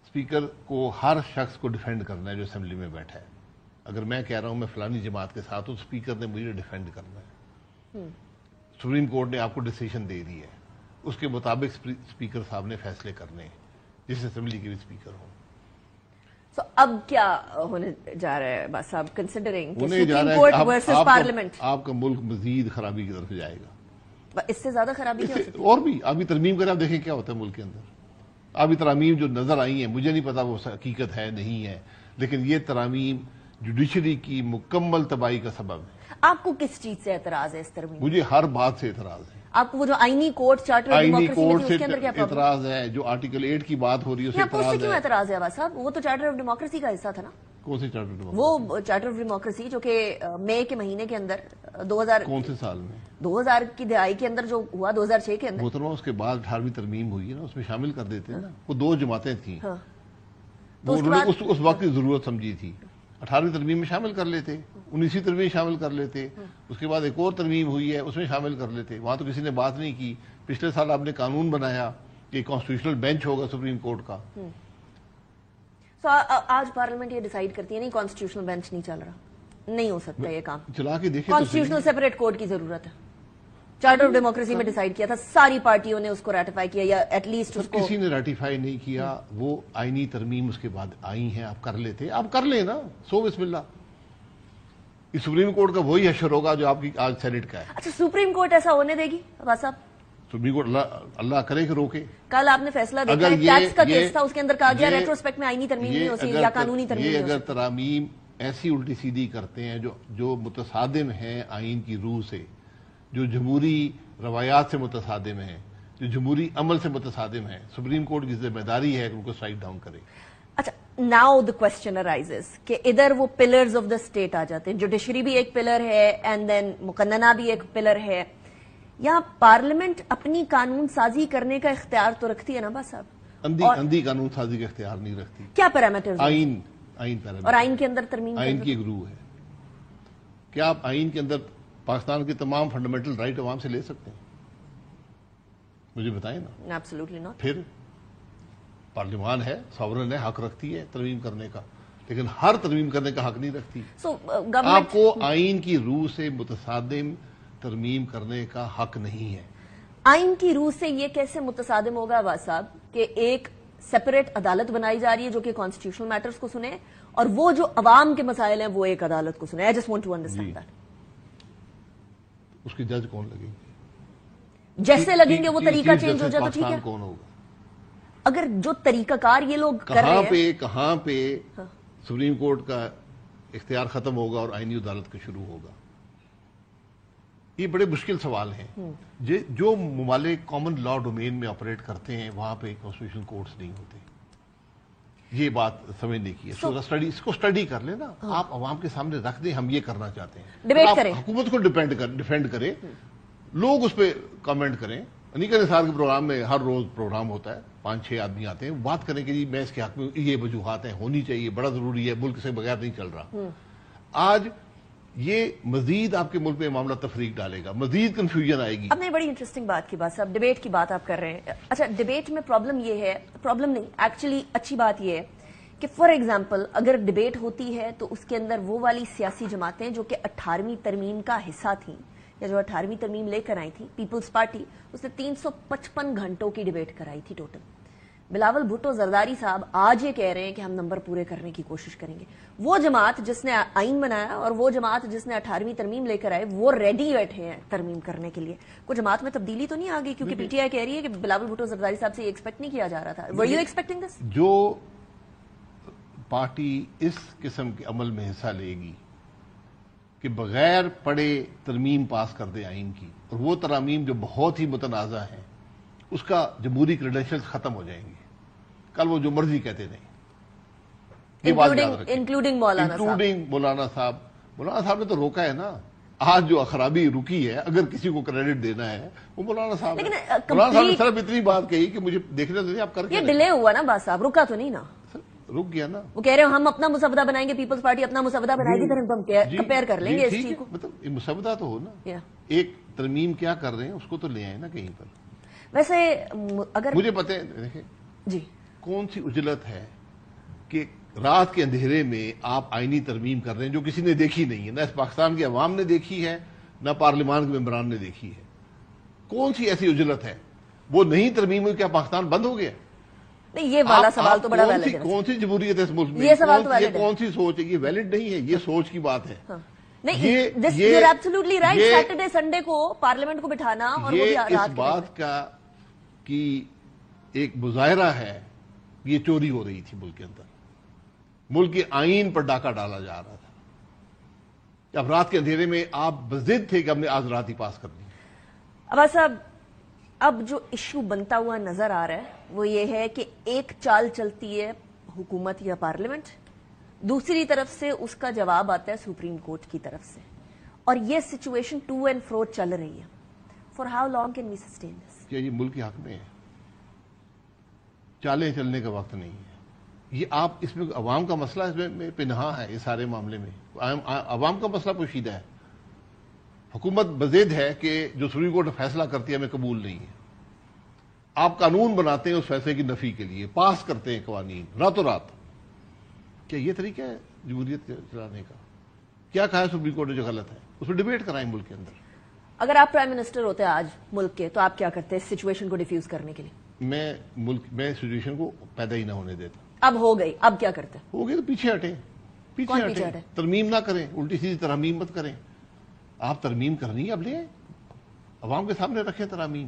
اسپیکر کو ہر شخص کو ڈیفینڈ کرنا ہے جو اسمبلی میں بیٹھا ہے. اگر میں کہہ رہا ہوں میں فلانی جماعت کے ساتھ ہوں, اسپیکر نے مجھے ڈیفینڈ کرنا ہے. سپریم کورٹ نے آپ کو ڈیسیژن دے دی ہے, اس کے مطابق اسپیکر صاحب نے فیصلے کرنے, جس اسمبلی کے بھی اسپیکر ہوں. تو اب کیا ہونے جا رہا ہے بس صاحب, considering supreme court versus parliament, آپ کا ملک مزید خرابی کی طرف جائے گا. اس سے زیادہ خرابی کیا ہو سکتی ہے؟ اور بھی ابھی ترمیم کریں, آپ دیکھیں کیا ہوتا ہے ملک کے اندر. ابھی ترامیم جو نظر آئی ہیں, مجھے نہیں پتا وہ حقیقت ہے نہیں ہے, لیکن یہ ترامیم جوڈیشری کی مکمل تباہی کا سبب ہے. آپ کو کس چیز سے اعتراض ہے اس ترمیم؟ مجھے ہر بات سے اعتراض ہے. آپ کو وہ جو آئینی کوڈ چارٹر آف ڈیموکریسی سے اعتراض ہے, جو آرٹیکل 8 کی بات ہو رہی ہے اس سے اعتراض ہے. کیوں اعتراض ہے آواز صاحب؟ وہ تو چارٹر آف ڈیموکریسی کا حصہ تھا نا. کون سے چارٹر آف ڈیموکریسی؟ وہ چارٹر آف ڈیموکریسی جو کہ مئی کے مہینے کے اندر 2000 کون سے سال میں 2000 کی دہائی کے اندر جو ہوا, 2006 کے اندر. محترمہ اس کے بعد 18ویں ترمیم ہوئی ہے نا, اس میں شامل کر دیتے ہیں نا. وہ 2 جماعتیں تھیں, اس وقت کی ضرورت سمجھی تھی. 18ویں ترمیم میں شامل کر لیتے, 19ویں ترمیم شامل کر لیتے, اس کے بعد ایک اور ترمیم ہوئی ہے اس میں شامل کر لیتے. وہاں تو کسی نے بات نہیں کی. پچھلے سال آپ نے قانون بنایا کہ کانسٹیٹیوشنل بینچ ہوگا سپریم کورٹ کا. آج پارلیمنٹ یہ ڈیسائیڈ کرتی ہے نہیں کانسٹیٹیوشنل بینچ نہیں چل رہا, نہیں ہو سکتا یہ کام. چلا کے دیکھیں, کانسٹیٹیوشنل سیپریٹ کورٹ کی ضرورت ہے. چارٹر آف ڈیموکریسی میں ڈیسائیڈ کیا تھا, ساری پارٹیوں نے اس کو ریٹیفائی کیا, یا ایٹ لیسٹ اس کو کسی نے ریٹیفائی نہیں کیا. وہ آئینی ترمیم اس کے بعد آئی ہیں, آپ کر لیتے, آپ کر لیں نا, سو بسم اللہ. سپریم کورٹ کا وہی حشر ہوگا جو آپ کی آج سینٹ کا ہے. اچھا سپریم کورٹ ایسا ہونے دے گی عباس صاحب؟ سپریم کورٹ اللہ کرے کہ روکے. کل آپ نے فیصلہ دیکھا ہے, ٹیکس کا کیس تھا, اس کے اندر کہا گیا ریٹروسپیکٹ میں آئینی ترمیم نہیں ہو سکتی یا قانونی ترمیم نہیں ہو سکتی. اگر ترامیم ایسی الٹی سیدھی کرتے ہیں جو متصادم ہیں آئین کی روح سے, جو جمہوری روایات سے متصادم ہیں, جو جمہوری عمل سے متصادم ہیں, سپریم کورٹ کی ذمہ داری ہے کہ ان کو اسٹرائک ڈاؤن کرے. اچھا ناؤ دا کوسچن ارائزز کہ ادھر وہ پلرز آف دا اسٹیٹ آ جاتے ہیں. جوڈیشری بھی ایک پلر ہے, اینڈ دین مقننہ بھی ایک پلر ہے. یہاں پارلیمنٹ اپنی قانون سازی کرنے کا اختیار تو رکھتی ہے نا عباس صاحب؟ اندھی قانون سازی کا اختیار نہیں رکھتی. کیا پیرامیٹرز؟ آئین پیرامیٹر. اور آئین کے اندر ترمیم آئین کی ایک روح ہے. کیا آپ آئین کے اندر پاکستان کے تمام فنڈامنٹل رائٹ عوام سے لے سکتے ہیں؟ مجھے بتائیں نا. Absolutely not. پھر پارلیمان ہے, ساورن ہے, حق رکھتی ہے ترمیم کرنے کا, لیکن ہر ترمیم کرنے کا حق نہیں رکھتی. آپ کو آئین کی روح سے متصادم ترمیم کرنے کا حق نہیں ہے. آئین کی روح سے یہ کیسے متصادم ہوگا عباس صاحب کہ ایک سیپریٹ عدالت بنائی جا رہی ہے جو کہ کانسٹیٹیوشنل میٹرز کو سنے, اور وہ جو عوام کے مسائل ہیں وہ ایک عدالت کو سنے؟ I just want to understand that. اس کے جج کون لگیں گے؟ جیسے لگیں گے وہ طریقہ چینج ہو جائے تو ٹھیک ہے. کون ہوگا؟ اگر جو طریقہ کار یہ لوگ کر رہے ہیں, کہاں پہ سپریم کورٹ کا اختیار ختم ہوگا اور آئینی عدالت کا شروع ہوگا؟ یہ بڑے مشکل سوال ہیں. جو ممالک کامن لا ڈومین میں آپریٹ کرتے ہیں وہاں پہ کانسٹیٹیوشنل کورٹس نہیں ہوتے. یہ بات سمجھنے کی ہے. اس کو اسٹڈی کر لیں نا, آپ عوام کے سامنے رکھ دیں ہم یہ کرنا چاہتے ہیں, ڈیبیٹ کریں, حکومت کو ڈیفینڈ کریں, لوگ اس پہ کامنٹ کریں. انیکا نثار کے پروگرام میں ہر روز پروگرام ہوتا ہے, 5-6 آدمی آتے ہیں, بات کریں کہ جی میں اس کے حق میں یہ وجوہات ہیں, ہونی چاہیے, بڑا ضروری ہے, ملک سے بغیر نہیں چل رہا. آج یہ مزید آپ کے ملک میں معاملہ تفریق ڈالے گا, مزید کنفیوژن آئے گی. اب نے بڑی انٹرسٹنگ بات کی بات صاحب, ڈیبیٹ کی بات آپ کر رہے ہیں. اچھا, ڈیبیٹ میں پرابلم یہ ہے, پرابلم نہیں ایکچولی اچھی بات یہ ہے کہ فار ایگزامپل اگر ڈیبیٹ ہوتی ہے تو اس کے اندر وہ والی سیاسی جماعتیں جو کہ 18ویں ترمیم کا حصہ تھیں یا جو 18ویں ترمیم لے کر آئی تھی, پیپلز پارٹی, اس نے 355 گھنٹوں کی ڈیبیٹ کرائی تھی ٹوٹل. بلاول بھٹو زرداری صاحب آج یہ کہہ رہے ہیں کہ ہم نمبر پورے کرنے کی کوشش کریں گے. وہ جماعت جس نے آئین بنایا اور وہ جماعت جس نے 18ویں ترمیم لے کر آئے وہ ریڈی بیٹھے ہیں ترمیم کرنے کے لیے. کوئی جماعت میں تبدیلی تو نہیں آ گئی؟ کیونکہ پی ٹی آئی کہہ رہی ہے کہ بلاول بھٹو زرداری صاحب سے یہ ایکسپیکٹ نہیں کیا جا رہا تھا. were you expecting this? جو پارٹی اس قسم کے عمل میں حصہ لے گی کہ بغیر پڑھے ترمیم پاس کر دے آئین کی, اور وہ ترامیم جو بہت ہی متنازع ہیں, اس کا جمہوری کریڈینشل ختم ہو جائیں گے. کل وہ جو مرضی کہتے رہیں, انکلوڈنگ مولانا صاحب. مولانا صاحب نے تو روکا ہے نا. آج جو خرابی رکی ہے, اگر کسی کو کریڈٹ دینا ہے وہ مولانا صاحب ہے. مولانا صاحب نے صرف اتنی بات کہی کہ مجھے دیکھنے دیں آپ کر کے. یہ ڈیلے ہوا نا بات صاحب, رکا تو نہیں نا, رک گیا نا. وہ کہہ رہے ہیں ہم اپنا مسودہ بنائیں گے, پیپلز پارٹی اپنا مسودہ بنائے گی, پھر ہم کمپیئر کر لیں گے اس چیز کو. مطلب مسودہ تو ہو نا, ایک ترمیم کیا کر رہے ہیں اس کو تو لے آئے نا کہیں پر. ویسے اگر مجھے پتہ ہے دیکھیں جی کون سی اجلت ہے کہ رات کے اندھیرے میں آپ آئینی ترمیم کر رہے ہیں جو کسی نے دیکھی نہیں ہے, نہ اس پاکستان کی عوام نے دیکھی ہے نہ پارلیمان کے ممبران نے دیکھی ہے. کون سی ایسی اجلت ہے؟ وہ نہیں ترمیم ہوئی, کیا پاکستان بند ہو گیا؟ نہیں, یہ والا سوال تو بڑا ویلڈ ہے. کون سی جمہوریت ہے اس ملک میں؟ یہ سوال تو ویلڈ ہے. کون سی سوچ ہے؟ یہ ویلڈ نہیں ہے, یہ سوچ کی بات ہے. نہیں, یہ ایبسولوٹلی رائٹ. سیٹرڈے سنڈے کو پارلیمنٹ کو بٹھانا اور وہ اس بات کا کی ایک مظاہرہ ہے, یہ چوری ہو رہی تھی ملک کے اندر, ملک کے آئین پر ڈاکہ ڈالا جا رہا تھا. اب رات کے اندھیرے میں آپ بضد تھے کہ ہم نے آج رات ہی پاس کر دی. عباس صاحب, اب جو ایشو بنتا ہوا نظر آ رہا ہے وہ یہ ہے کہ ایک چال چلتی ہے حکومت یا پارلیمنٹ, دوسری طرف سے اس کا جواب آتا ہے سپریم کورٹ کی طرف سے, اور یہ سچویشن ٹو اینڈ فرو چل رہی ہے. For how long can we sustain this? کیا یہ ملک کے حق میں ہے؟ چالیں چلنے کا وقت نہیں ہے. یہ آپ اس میں عوام کا مسئلہ اس میں پنہا ہے. اس سارے معاملے میں عوام کا مسئلہ پوشیدہ ہے. حکومت بضد ہے کہ جو سپریم کورٹ فیصلہ کرتی ہے ہمیں قبول نہیں ہے. آپ قانون بناتے ہیں اس فیصلے کی نفی کے لیے, پاس کرتے ہیں قوانین راتوں رات. کیا یہ طریقہ ہے جمہوریت چلانے کا؟ کیا کہا ہے سپریم کورٹ نے جو غلط ہے اس پہ ڈیبیٹ کرائیں ملک کے اندر. اگر آپ پرائم منسٹر ہوتے آج ملک کے تو آپ کیا کرتے اس سچویشن کو ڈیفیوز کرنے کے لیے؟ میں سچویشن کو پیدا ہی نہ ہونے دیتا. اب ہو گئی, اب کیا کرتے؟ ہو گئی تو پیچھے ہٹیں, ترمیم نہ کریں, الٹی سیدھی ترمیم مت کریں. آپ ترمیم کرنی ہے اب لیں, عوام کے سامنے رکھیں ترامیم.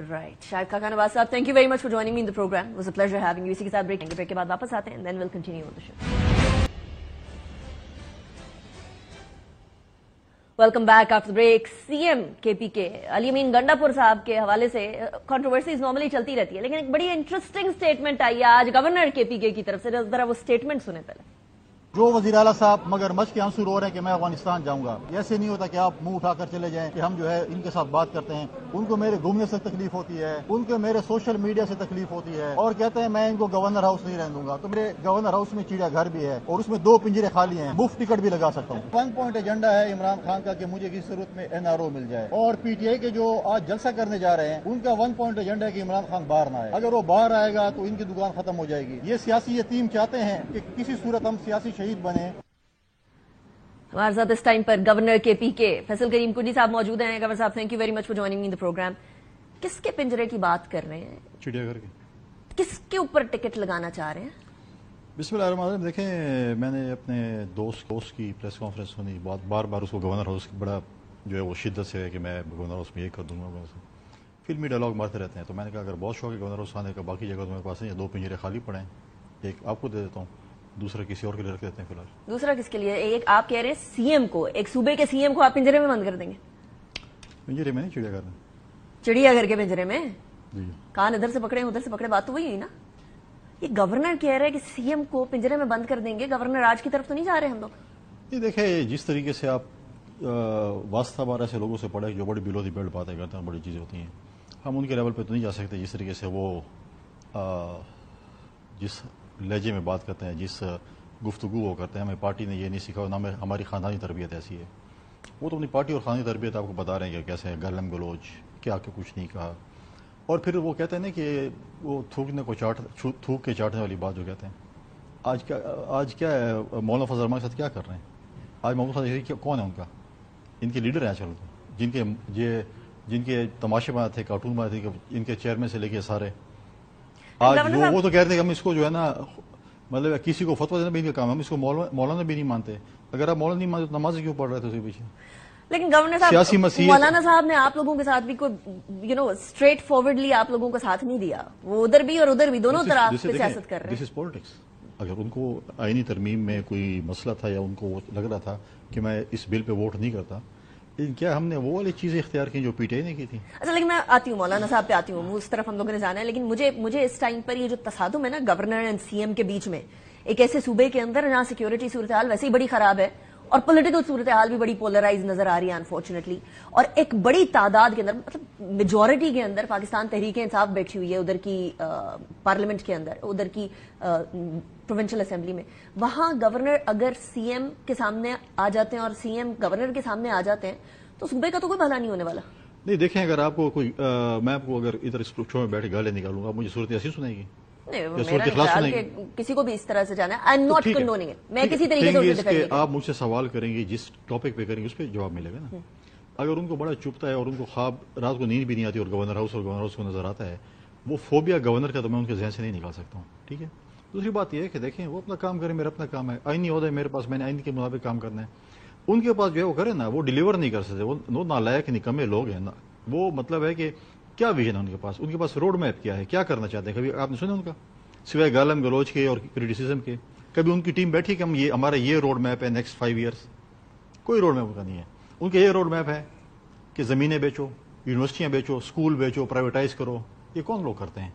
رائٹ. شاہد خاقان عباس صاحب, thank you very much for joining me in the program. Was a pleasure having you. اسی کے ساتھ بریک کے بعد واپس آتے ہیں, then will continue with the show. Welcome back after break. C M K P کے علی امین گنڈاپور صاحب کے حوالے سے کنٹروورسیز نارملی چلتی رہتی ہے, لیکن ایک بڑی انٹرسٹنگ سٹیٹمنٹ آئی ہے آج گورنر کے پی کے کی طرف سے. ذرا وہ سٹیٹمنٹ سنیں پہلے. جو وزیر اعلیٰ صاحب مگر مچ کے آنسو رو رہے ہیں کہ میں افغانستان جاؤں گا، ایسے نہیں ہوتا کہ آپ منہ اٹھا کر چلے جائیں کہ ہم جو ہے ان کے ساتھ بات کرتے ہیں. ان کو میرے گھومنے سے تکلیف ہوتی ہے، ان کو میرے سوشل میڈیا سے تکلیف ہوتی ہے، اور کہتے ہیں میں ان کو گورنر ہاؤس نہیں رہنے دوں گا. تو میرے گورنر ہاؤس میں چڑیا گھر بھی ہے اور اس میں 2 پنجرے خالی ہیں، مفت ٹکٹ بھی لگا سکتا ہوں. 1 پوائنٹ ایجنڈا ہے عمران خان کا کہ مجھے کسی صورت میں NRO مل جائے، اور PTI کے جو آج جلسہ کرنے جا رہے ہیں ان کا 1 پوائنٹ ایجنڈا ہے کہ عمران خان باہر نہ آئے. اگر وہ باہر آئے گا تو ان کی دکان ختم ہو جائے گی. یہ سیاسی یتیم چاہتے ہیں کہ کسی صورت ہم سیاسی شہید بنے. ہمارے ساتھ اس ٹائم پر گورنر KPK فیصل کریم کنڈی صاحب موجود ہیں. گورنر صاحب thank you very much for joining me in the programme. کس کے پنجرے کی بات کر رہے ہیں؟ چڑیا گھر کے. کس کے اوپر ٹکٹ لگانا چاہ رہے ہیں؟ بسم اللہ الرحمن الرحیم. دیکھیں، میں نے اپنے دوست کی پریس کانفرنس سنی، بار بار اس کو گورنر ہاؤس کی بڑا جو ہے وہ شدت سے ہے کہ میں گورنر ہاؤس میں یہ کر دوں گا، فلمی ڈائلاگ مارتے رہتے ہیں. تو میں نے کہا اگر بہت شوق ہے گورنر ہاؤس آنے کا، باقی جگہ تو میرے پاس نہیں ہے، 2 پنجرے خالی پڑے ہیں، ایک آپ کو دے دیتا ہوں، دوسرا کسی اور کے لیے رکھ دیتے ہیں. فی الحال دوسرا کس کے لیے؟ ایک آپ کہہ رہے ہیں CM کو، ایک صوبے کے CM کو آپ پنجرے میں بند کر دیں گے؟ پنجرے میں نہیں، چڑیا گھر میں. چڑیا گھر کے پنجرے میں؟ جی کان ادھر سے پکڑے ادھر سے پکڑے، بات تو وہی ہے نا. یہ گورنر کہہ رہے ہیں کہ CM کو پنجرے میں بند کر دیں گے. گورنر راج کی طرف تو نہیں جا رہے ہم لوگ؟ یہ دیکھیں، جس طریقے سے آپ واسطہ بار ایسے لوگوں سے پڑھے جو بڑی بلو دی بیلٹ باتیں کرتے ہیں، بڑی چیزیں ہوتی ہیں، ہم ان کے لیول پہ تو نہیں جا سکتے. جس طریقے سے وہ جس لہجے میں بات کرتے ہیں، جس گفتگو وہ کرتے ہیں، ہمیں پارٹی نے یہ نہیں سکھا، نہ ہماری خاندانی تربیت ایسی ہے. وہ تو اپنی پارٹی اور خاندانی تربیت آپ کو بتا رہے ہیں کہ کیسے گالم گلوچ کیا کہ کچھ نہیں کہا. اور پھر وہ کہتے ہیں نا کہ وہ تھوک کے چاٹنے والی بات جو کہتے ہیں. آج کیا ہے، مولانا فضل الرحمان کے ساتھ کیا کر رہے ہیں؟ آج محمود فضل کون ہے ان کا؟ ان کے لیڈر ہیں آج کل، جن کے تماشے بناتے تھے، کارٹون بناتے تھے، ان کے چیئرمین سے لے کے سارے. آج وہ تو کہہ رہے تھے کہ ہم اس کو جو ہے نا، مطلب کسی کو فتویٰ دینا بھی ان کا کام ہے، ہم اس کو مولانا بھی نہیں مانتے. اگر آپ مولانا نہیں مانتے تو نماز کیوں پڑھ رہے تھے اس کے پیچھے؟ لیکن گورنر صاحب، مولانا صاحب نے آپ لوگوں کے ساتھ بھی کوئی اسٹریٹ فارورڈلی آپ لوگوں کا ساتھ نہیں دیا. وہ ادھر بھی اور ادھر بھی دونوں طرف پہ سیاست کر رہے ہیں. دس از پالیٹکس. اگر ان کو آئینی ترمیم میں کوئی مسئلہ تھا یا ان کو لگ رہا تھا کہ میں اس بل پہ ووٹ نہیں کرتا، لیکن کیا ہم نے وہ والی چیزیں اختیار کی جو PTI نے کی تھی؟ اچھا، لیکن میں آتی ہوں مولانا صاحب پہ آتی ہوں، اس طرف ہم لوگوں نے جانا ہے. لیکن مجھے اس ٹائم پر یہ جو تصادم ہے نا گورنر اینڈ CM کے بیچ میں، ایک ایسے صوبے کے اندر جہاں سیکیورٹی صورتحال ویسے ہی بڑی خراب ہے اور پولیٹیکل صورتحال بھی بڑی پولرائز نظر آ رہی ہے انفارچونیٹلی، اور ایک بڑی تعداد کے اندر، مطلب میجورٹی کے اندر پاکستان تحریک انصاف بیٹھی ہوئی ہے ادھر کی پارلیمنٹ کے اندر، ادھر کی پروونشل اسمبلی میں. وہاں گورنر اگر CM کے سامنے آ جاتے ہیں اور CM گورنر کے سامنے آ جاتے ہیں تو صوبے کا تو کوئی بھلا نہیں ہونے والا. نہیں دیکھیں، اگر آپ کو کوئی میں آپ کو اگر ادھر اس شو میں بیٹھے گالیں نکالوں گا، مجھے صورت ایسی سنائے گی؟ میرا خیال کہ کسی کو بھی اس طرح سے جانا ہے. I am not condoning it. میں کسی طریقے سے ڈیفینڈ نہیں. آپ مجھ سے سوال کریں گے، جس ٹاپک پہ کریں گے اس پہ جواب ملے گا نا. اگر ان کو بڑا چپتا ہے اور ان کو خواب رات کو نیند بھی نہیں آتی اور گورنر ہاؤس کو نظر آتا ہے، وہ فوبیا گورنر کا تو میں ان کے ذہن سے نہیں نکال سکتا ہوں. ٹھیک ہے. دوسری بات یہ ہے کہ دیکھیں، وہ اپنا کام کریں، میرا اپنا کام ہے. آئینی عہدہ ہے میرے پاس، میں نے آئین کے مطابق کام کرنا ہے. ان کے پاس جو ہے وہ کریں نا، وہ ڈیلیور نہیں کر سکتے. وہ نالائق نکمے لوگ ہیں نا. وہ مطلب ہے کہ کیا ویژن ہے ان کے پاس روڈ میپ کیا ہے، کیا کرنا چاہتے ہیں؟ کبھی آپ نے سنا ان کا سوائے گالم گلوچ کے اور کریٹیسزم کے؟ کبھی ان کی ٹیم بیٹھی کہ ہمارا یہ روڈ میپ ہے نیکسٹ 5 ایئرس؟ کوئی روڈ میپ کا نہیں ہے. ان کا یہ روڈ میپ ہے کہ زمینیں بیچو، یونیورسٹیاں بیچو، اسکول بیچو، پرائیویٹائز کرو. یہ کون لوگ کرتے ہیں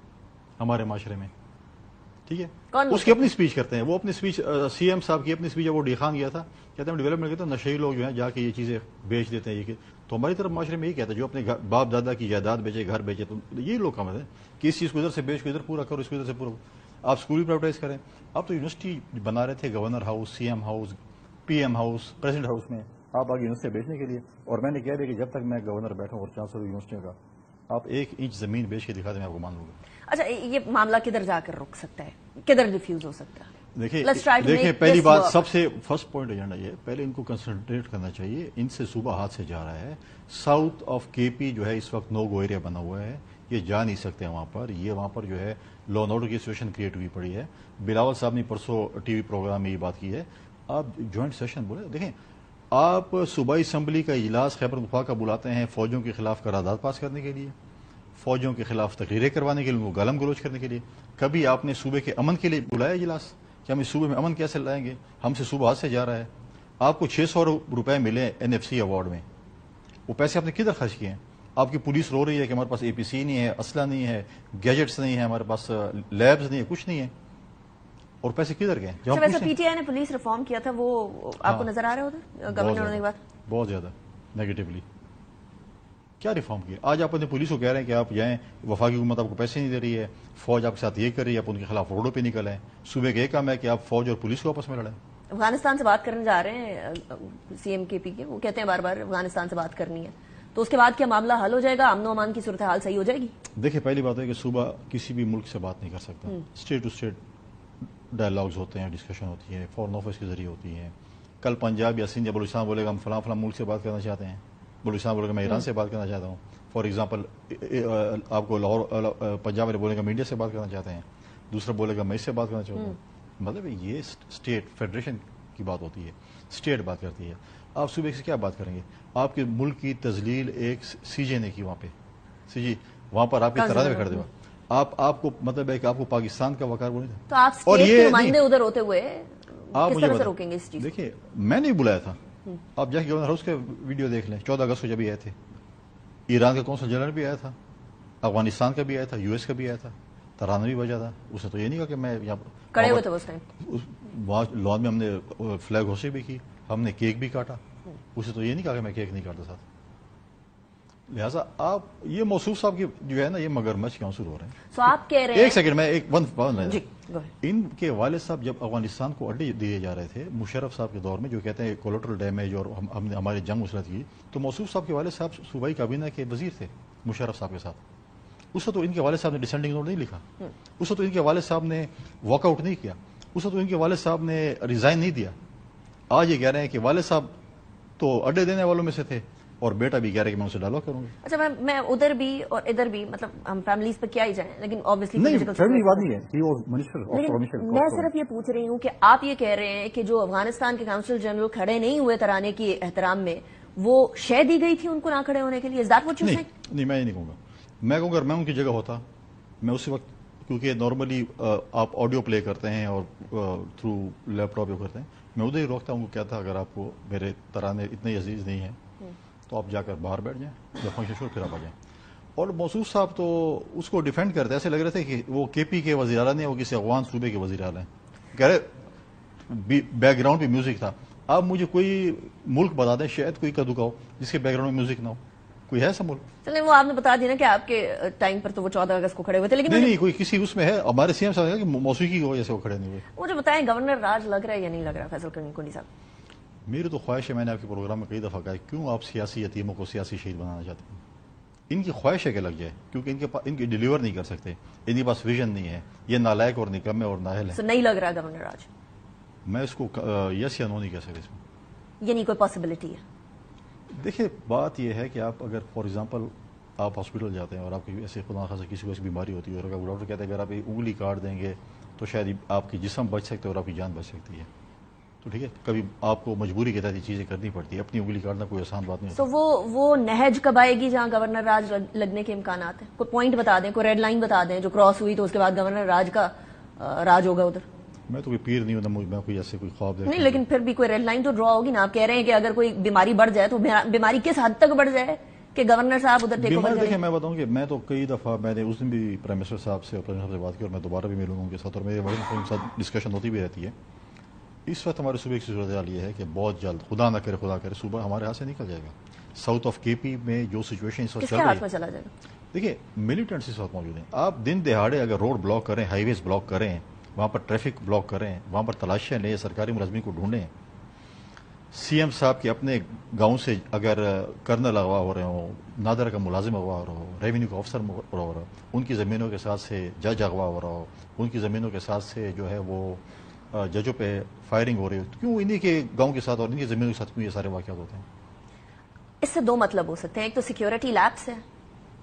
ہمارے معاشرے میں؟ ٹھیک ہے. اس کی اپنی اسپیچ کرتے ہیں. وہ اپنی اسپیچ CM صاحب کی اپنی اسپیچ وہ ڈیخان گیا تھا، کہتے ہیں ڈیولپمنٹ کہتے ہیں نشئی لوگ جو ہیں جا کے یہ چیزیں بیچ دیتے ہیں. یہ تو ہماری طرف معاشرے میں یہ کہتا ہے جو اپنے باپ دادا کی جائیداد بیچے، گھر بیچے، تو یہ لوگ کام ہے کہ اس چیز کو ادھر سے بیچ کو ادھر پورا کرو، اس کو ادھر سے پورا. آپ اسکول بھی پرائیویٹائز کریں. آپ تو یونیورسٹی بنا رہے تھے، governor house, CM house, PM house, president house میں آپ آگے یونیورسٹی بیچنے کے لیے. اور میں نے کہہ دیا کہ جب تک میں گورنر بیٹھا ہوں اور چانسلر یونیورسٹی کا، آپ 1 انچ زمین بیچ کے دکھا دیں، میں آپ کو مان لوں گا. اچھا، یہ معاملہ کدھر جا کر رک سکتا ہے، کدھر ڈیفیوز ہو سکتا ہے؟ دیکھیں پہلی بات، سب سے فرسٹ پوائنٹ ایجنڈا یہ ہے، پہلے ان کو کنسنٹریٹ کرنا چاہیے. ان سے صوبہ ہاتھ سے جا رہا ہے. ساؤتھ آف KP جو ہے اس وقت نو گو ایریا بنا ہوا ہے، یہ جا نہیں سکتے وہاں پر. یہ وہاں پر جو ہے لا اینڈ آرڈر کی سچویشن کریٹ ہوئی پڑی ہے. بلاول صاحب نے پرسوں TV پروگرام میں یہ بات کی ہے. آپ جوائنٹ سیشن بولے، دیکھیں آپ صوبائی اسمبلی کا اجلاس خیبر پختونخوا کا بلاتے ہیں فوجوں کے خلاف قرارداد پاس کرنے کے لیے، فوجوں کے خلاف تقریریں کروانے کے لیے، ان کو گالم گلوچ کرنے کے لیے. کبھی آپ نے صوبے کے امن کے لیے بلایا اجلاس کہ ہم اس صوبے میں امن کیسے لائیں گے؟ ہم سے صوبہ ہاتھ سے جا رہا ہے. آپ کو 600 روپے ملے NFC ایوارڈ میں، وہ پیسے آپ نے کدھر خرچ کیے ہیں؟ آپ کی پولیس رو رہی ہے کہ ہمارے پاس APC نہیں ہے، اسلحہ نہیں ہے، گیجٹس نہیں ہے، ہمارے پاس لیبز نہیں ہے، کچھ نہیں ہے. اور پیسے کدھر گئے؟ جب ویسے پی ٹی آئی نے پولیس ریفارم کیا تھا وہ آپ کو نظر آ رہا ہوتا گورنر ہونے کے بعد؟ بہت زیادہ نیگیٹولی. کیا ریفارم کیا؟ آج آپ اپنے پولیس کو کہہ رہے ہیں کہ آپ جائیں, وفاقی حکومت آپ کو پیسے نہیں دے رہی ہے, فوج آپ کے ساتھ یہ کر رہی ہے, آپ ان کے خلاف روڈوں پہ نکل آئیں. صوبے کا یہ کام ہے کہ آپ فوج اور پولیس کو آپس میں لڑیں. افغانستان سے بات کرنے جا رہے ہیں سی ایم کے پی کے, وہ کہتے ہیں بار بار افغانستان سے بات کرنی ہے, تو اس کے بعد کیا معاملہ حل ہو جائے گا؟ امن و امان کی صورتحال صحیح ہو جائے گی؟ دیکھیں, پہلی بات ہے کہ صوبہ کسی بھی ملک سے بات نہیں کر سکتا. اسٹیٹ ٹو اسٹیٹ ڈائلاگز ہوتے ہیں, ڈسکشن ہوتی ہے, فورن آفس کے ذریعے ہوتی ہے. کل پنجاب یا سندھ یا بلوچستان بولے گا ہم فلاں فلاں ملک سے بات کرنا چاہتے ہیں, بلوچستان بولے گا میں ایران سے بات کرنا چاہتا ہوں. فار ایگزامپل آپ کو لاہور پنجاب والے بولے گا میں انڈیا سے بات کرنا چاہتے ہیں, دوسرا بولے گا میں اس سے بات کرنا چاہتا ہوں. مطلب یہ اسٹیٹ فیڈریشن کی بات ہوتی ہے, اسٹیٹ بات کرتی ہے. آپ صوبے سے کیا بات کریں گے؟ آپ کے ملک کی تذلیل ایک سی جے نے کی, وہاں پہ سی جی وہاں پر آپ کی ترانے میں کر دے گا. آپ کو مطلب ہے کہ آپ کو پاکستان کا وقار بولے, تو آپ اسٹیٹ کے نمائندے ادھر ہوتے ہوئے آپ کس مجھے طرح سے روکیں گے اس چیز؟ دیکھیے, میں نہیں بلایا تھا, آپ جا کے گورنر ہاؤس کے ویڈیو دیکھ لیں. 14 اگست کو جب آئے تھے, ایران کا کونسل جنرل بھی آیا تھا, افغانستان کا بھی آیا تھا, یو ایس کا بھی آیا تھا, ترانہ بھی بجا تھا. اس نے تو یہ نہیں کہا کہ میں یہاں کڑے ہوئے تھے اس ٹائم. وہاں لان میں ہم نے فلیگ ہوسٹنگ بھی کی, ہم نے کیک بھی کاٹا. اسے تو یہ نہیں کہا کہ میں کیک نہیں کاٹتا ساتھ. لہٰذا آپ یہ موصوف صاحب کی جو ہے نا, یہ مگرمچھ کے عنصر ہو رہے ہیں. تو آپ کہہ رہے ہیں, ایک سیکنڈ میں ایک جی, ان کے والد صاحب جب افغانستان کو اڈے دیے جا رہے تھے مشرف صاحب کے دور میں, جو کہتے ہیں کولیٹرل ڈیمیج اور ہم نے ہماری جنگ مسلط کی, تو موصوف صاحب کے والد صاحب صوبائی کابینہ کے وزیر تھے مشرف صاحب کے ساتھ. اس وقت تو ان کے والد صاحب نے ڈسینڈنگ نوٹ نہیں لکھا, اس وقت تو ان کے والد صاحب نے واک آؤٹ نہیں کیا, اس وقت تو ان کے والد صاحب نے ریزائن نہیں دیا. آج یہ کہہ رہے ہیں کہ والد صاحب تو اڈے دینے والوں میں سے تھے, اور بیٹا بھی کہہ رہا ہے کہ میں اسے ڈائلاگ کروں گا. اچھا, میں ادھر بھی اور ادھر بھی, مطلب ہم فیملیز پہ کیا ہی جائیں, لیکن آبویسلی میں صرف یہ پوچھ رہی ہوں کہ آپ یہ کہہ رہے ہیں کہ جو افغانستان کے کونسل جنرل کھڑے نہیں ہوئے ترانے کی احترام میں, وہ شے دی گئی تھی ان کو نہ کھڑے ہونے کے لیے؟ نہیں, میں یہ نہیں کہوں گا. میں کہوں گا میں ان کی جگہ ہوتا, میں اسی وقت, کیونکہ نارملی آپ آڈیو پلے کرتے ہیں اور تھرو لیپ ٹاپ کرتے ہیں, میں ادھر ہی روکتا ہوں. کیا تھا, اگر آپ کو میرے ترانے اتنے عزیز نہیں ہیں تو آپ جا کر باہر بیٹھ جائیں, جب فنکشن شروع پھر آپ آ جائیں. اور موصوف صاحب تو اس کو ڈیفینڈ کرتے, ایسے لگ رہے تھے کہ وہ کے پی کے وزیر اعلیٰ نہیں, وہ کسی افغان صوبے کے وزیر اعلیٰ ہیں. کہہ رہے بیک گراؤنڈ پہ میوزک تھا. آپ مجھے کوئی ملک بتا دیں, شاید کوئی کا دکھا ہو جس کے بیک گراؤنڈ میں میوزک نہ ہو. کوئی ہے ایسا ملک؟ چلیں, وہ آپ نے بتا دیا نا کہ آپ کے ٹائم پر تو وہ 14 اگست کو کھڑے ہوئے تھے, لیکن نہیں کوئی کسی اس میں ہے. ہمارے سی ایم صاحب کہ موسیقی کی وجہ سے وہ کھڑے نہیں ہوئے. مجھے بتائیں, گورنر راج لگ رہا ہے یا نہیں لگ رہا فیصل کنی صاحب؟ میری تو خواہش ہے, میں نے آپ کے پروگرام میں کئی دفعہ کہا, کیوں آپ سیاسی یتیموں کو سیاسی شہید بنانا چاہتے ہیں؟ ان کی خواہش ہے کہ لگ جائے, کیونکہ ان کی ڈیلیور نہیں کر سکتے, ان کے پاس ویژن نہیں ہے, یہ نالائق اور نکمے اور نااہل ہیں. نہیں لگ رہا گورنر راج؟ میں اس کو یس یا نو نہیں کہہ سکتا اس میں. یہ نہیں کوئی پاسبلٹی ہے؟ دیکھیے, بات یہ ہے کہ آپ اگر فار ایگزامپل آپ ہاسپٹل جاتے ہیں اور آپ کی ایسے خدا خاصا کسی کو ایسی بیماری ہوتی ہے, اور اگر ڈاکٹر کہتے ہیں اگر آپ ایک انگلی کاٹ دیں گے تو شاید آپ کی جسم بچ سکتے اور آپ کی جان بچ سکتی ہے, تو ٹھیک ہے, کبھی آپ کو مجبوری کے تحت یہ چیزیں کرنی پڑتی ہے. اپنی انگلی کاٹنا کوئی آسان بات نہیں. تو وہ نہج کب آئے گی جہاں گورنر راج لگنے کے امکانات ہیں؟ کوئی پوائنٹ بتا دیں, کوئی ریڈ لائن بتا دیں جو کراس ہوئی تو اس کے بعد گورنر راج کا راج ہوگا ادھر. میں تو کوئی پیر نہیں ہوں, میں کوئی ایسے کوئی خواب نہیں, لیکن پھر بھی کوئی ریڈ لائن تو ڈرا ہوگی نا. آپ کہہ رہے ہیں کہ اگر کوئی بیماری بڑھ جائے تو بیماری کس حد تک بڑھ جائے کہ گورنر صاحب ادھر ٹیک اوور کریں؟ دیکھیں, میں بتاؤں کہ میں تو کئی دفعہ, میں نے اس دن بھی پرائم منسٹر صاحب سے اور پرائم منسٹر سے بات کی, اور میں دوبارہ بھی ملوں گا ان کے ساتھ, اور میرے ان کے ساتھ ڈسکشن ہوتی بھی رہتی ہے. اس وقت ہمارے صوبے کی صورتحال یہ ہے کہ بہت جلد, خدا نہ کرے صوبہ ہمارے ہاتھ سے نکل جائے گا. ساؤتھ آف کے پی میں جو سچویشن اس وقت چل رہی ہے, دیکھیے ملیٹنٹس اس وقت موجود ہیں. آپ دن دہاڑے اگر روڈ بلاک کریں, ہائی ویز بلاک کریں, وہاں پر ٹریفک بلاک کریں, وہاں پر تلاشیاں لیں, سرکاری ملازمین کو ڈھونڈیں. سی ایم صاحب کے اپنے گاؤں سے اگر کرنل اغوا ہو رہے ہوں, نادر کا ملازم اغوا ہو رہا ہو, ریونیو کا افسر ہو رہا ہو, ان کی زمینوں کے ساتھ سے جج اغوا ہو رہا ہو, ان کی زمینوں کے ساتھ سے جو ہے وہ ججوں پہ فائرنگ ہو رہی ہو, کیوں انہی کے گاؤں کے ساتھ اور ان کی زمینوں کے ساتھ کیوں یہ سارے واقعات ہوتے ہیں؟ اس سے دو مطلب ہو سکتے ہیں, ایک تو سیکیورٹی لیپس ہے,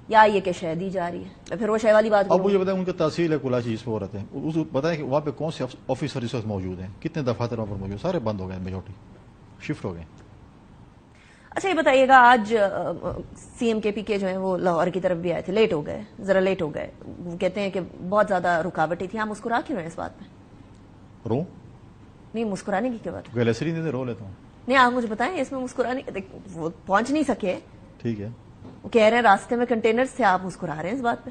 یا یہ کہ شہ دی جا رہی ہے. پھر وہ شہ والی بات, اب مجھے بتائیں ان کی تحصیل ہے کلاچی جس پہ ہو رہتے ہیں, بتائیں کہ وہاں پہ کون سے آفیسر اس وقت موجود ہیں, کتنے دفاتر وہاں پر موجود, سارے بند ہو گئے, میجورٹی شفٹ ہو گئے. اچھا یہ بتائیے گا, آج سی ایم کے پی کے جو ہیں وہ لاہور کی طرف بھی آئے تھے, لیٹ ہو گئے, ذرا لیٹ ہو گئے. وہ کہتے ہیں کہ بہت زیادہ رکاوٹیں تھیں. آپ مسکرا کیوں رہے ہیں اس بات پہ؟ رو نہیں, مسکرانے کی کیا بات؟ گلیسری نہیں رو لیتا ہوں. نہیں, آپ مجھے بتائیں اس میں مسکرانے, وہ پہنچ نہیں سکے, ٹھیک ہے, وہ کہہ رہے ہیں راستے میں کنٹینرز تھے, آپ مسکرا رہے ہیں اس بات پہ.